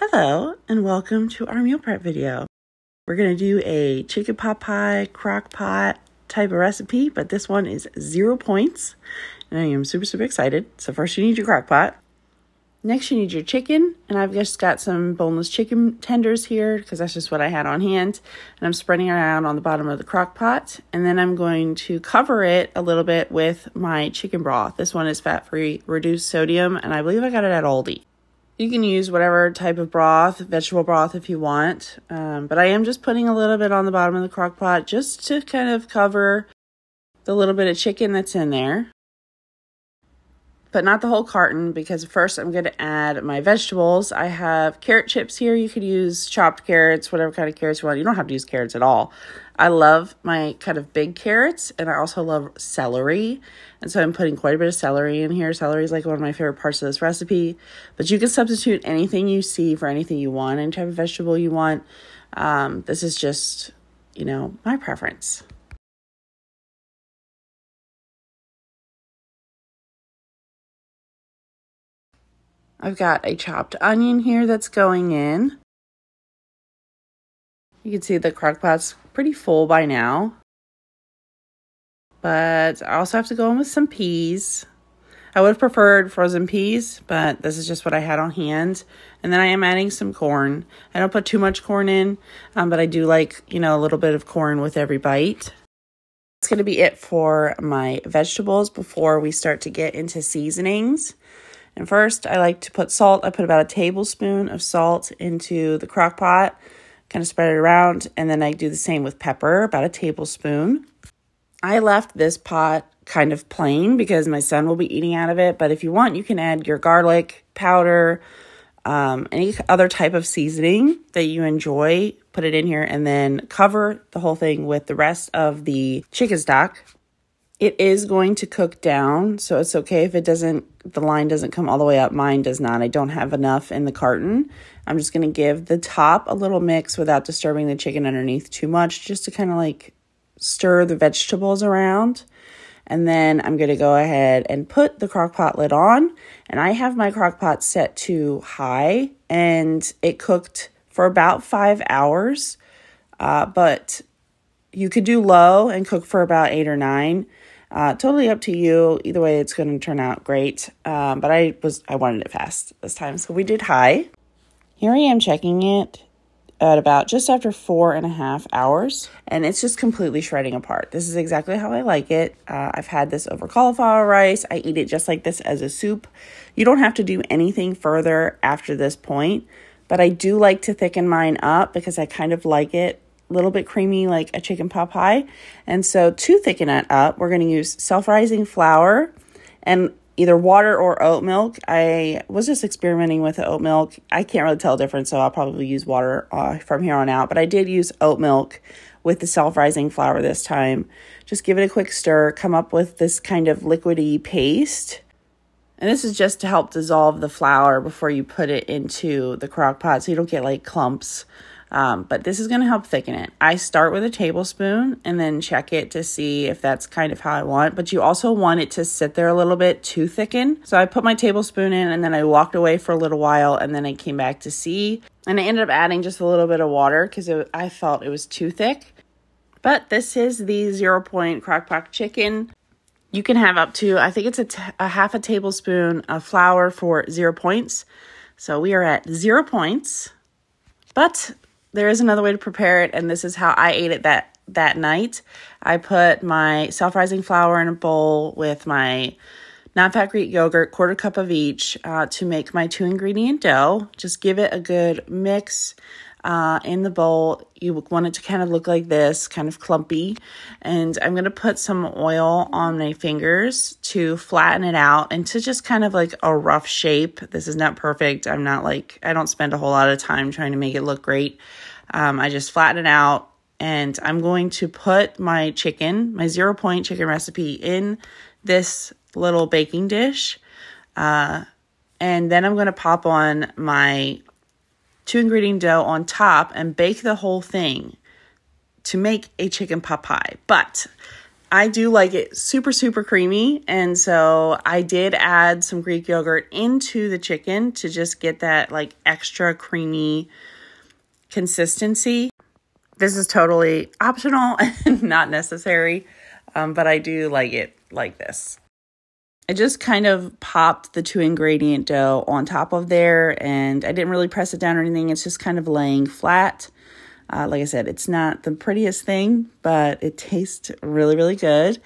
Hello and welcome to our meal prep video. We're going to do a chicken pot pie, crock pot type of recipe, but this one is 0 points and I am super excited. So first you need your crock pot. Next you need your chicken, and I've just got some boneless chicken tenders here because that's just what I had on hand, and I'm spreading it around on the bottom of the crock pot, and then I'm going to cover it a little bit with my chicken broth. This one is fat-free, reduced sodium, and I believe I got it at Aldi. You can use whatever type of broth, vegetable broth if you want, but I am just putting a little bit on the bottom of the crock pot just to kind of cover the little bit of chicken that's in there. But not the whole carton, because first I'm going to add my vegetables. I have carrot chips here. You could use chopped carrots, whatever kind of carrots you want. You don't have to use carrots at all. I love my kind of big carrots, and I also love celery. And so I'm putting quite a bit of celery in here. Celery is like one of my favorite parts of this recipe. But you can substitute anything you see for anything you want, any type of vegetable you want. This is just, my preference. I've got a chopped onion here that's going in. You can see the crock pot's pretty full by now. But I also have to go in with some peas. I would have preferred frozen peas, but this is just what I had on hand. And then I am adding some corn. I don't put too much corn in, but I do like, a little bit of corn with every bite. That's going to be it for my vegetables before we start to get into seasonings. And first, I like to put salt. I put about a tablespoon of salt into the crock pot, kind of spread it around, and then I do the same with pepper, about a tablespoon. I left this pot kind of plain because my son will be eating out of it, but if you want, you can add your garlic powder, any other type of seasoning that you enjoy, put it in here, and then cover the whole thing with the rest of the chicken stock. It is going to cook down, so it's okay if the line doesn't come all the way up. Mine does not. I don't have enough in the carton. I'm just going to give the top a little mix without disturbing the chicken underneath too much, just to kind of like stir the vegetables around. And then I'm going to go ahead and put the crock pot lid on. And I have my crock pot set to high, and it cooked for about 5 hours. But you could do low and cook for about 8 or 9. Totally up to you. Either way, it's going to turn out great. But I wanted it fast this time, so we did high. Here I am checking it at about just after 4.5 hours, and it's just completely shredding apart. This is exactly how I like it. I've had this over cauliflower rice. I eat it just like this as a soup. You don't have to do anything further after this point, but I do like to thicken mine up because I kind of like it little bit creamy like a chicken pot pie. And so to thicken it up, we're going to use self-rising flour and either water or oat milk. I was just experimenting with the oat milk. I can't really tell the difference, so I'll probably use water from here on out. But I did use oat milk with the self-rising flour this time. Just give it a quick stir, come up with this kind of liquidy paste. And this is just to help dissolve the flour before you put it into the crock pot so you don't get like clumps. But this is going to help thicken it. I start with a tablespoon and then check it to see if that's kind of how I want. But you also want it to sit there a little bit to thicken. So I put my tablespoon in and then I walked away for a little while and then I came back to see. And I ended up adding just a little bit of water because I felt it was too thick. But this is the 0 point crock pot chicken. You can have up to, I think it's a half a tablespoon of flour for 0 points. So we are at 0 points. But there is another way to prepare it, and this is how I ate it that night. I put my self-rising flour in a bowl with my non-fat Greek yogurt, 1/4 cup of each, to make my 2-ingredient dough. Just give it a good mix in the bowl. You want it to kind of look like this, kind of clumpy. And I'm going to put some oil on my fingers to flatten it out into just kind of like a rough shape. This is not perfect. I don't spend a whole lot of time trying to make it look great. I just flatten it out, and I'm going to put my 0 point chicken recipe in this little baking dish. And then I'm going to pop on my 2-ingredient dough on top and bake the whole thing to make a chicken pot pie. But I do like it super, super creamy. And so I did add some Greek yogurt into the chicken to just get that like extra creamy consistency. This is totally optional and not necessary, but I do like it like this. I just kind of popped the 2-ingredient dough on top of there, and I didn't really press it down or anything. It's just kind of laying flat. Like I said, it's not the prettiest thing, but it tastes really, really good.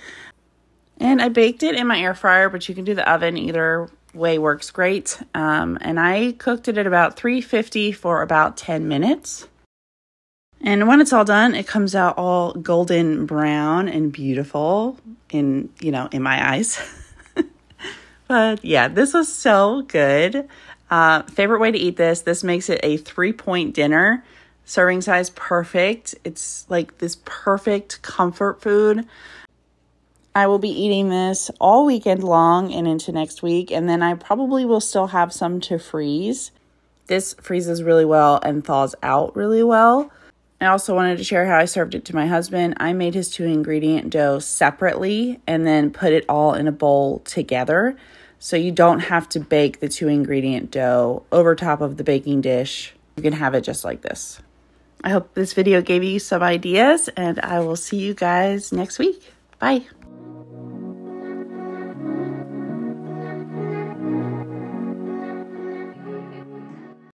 And I baked it in my air fryer, but you can do the oven. Either way works great. And I cooked it at about 350 for about 10 minutes. And when it's all done, it comes out all golden brown and beautiful in my eyes. But yeah, this was so good. Favorite way to eat this. This makes it a 3-point dinner. Serving size perfect. It's like this perfect comfort food. I will be eating this all weekend long and into next week. And then I probably will still have some to freeze. This freezes really well and thaws out really well. I also wanted to share how I served it to my husband. I made his 2-ingredient dough separately and then put it all in a bowl together. So you don't have to bake the 2-ingredient dough over top of the baking dish. You can have it just like this. I hope this video gave you some ideas, and I will see you guys next week. Bye.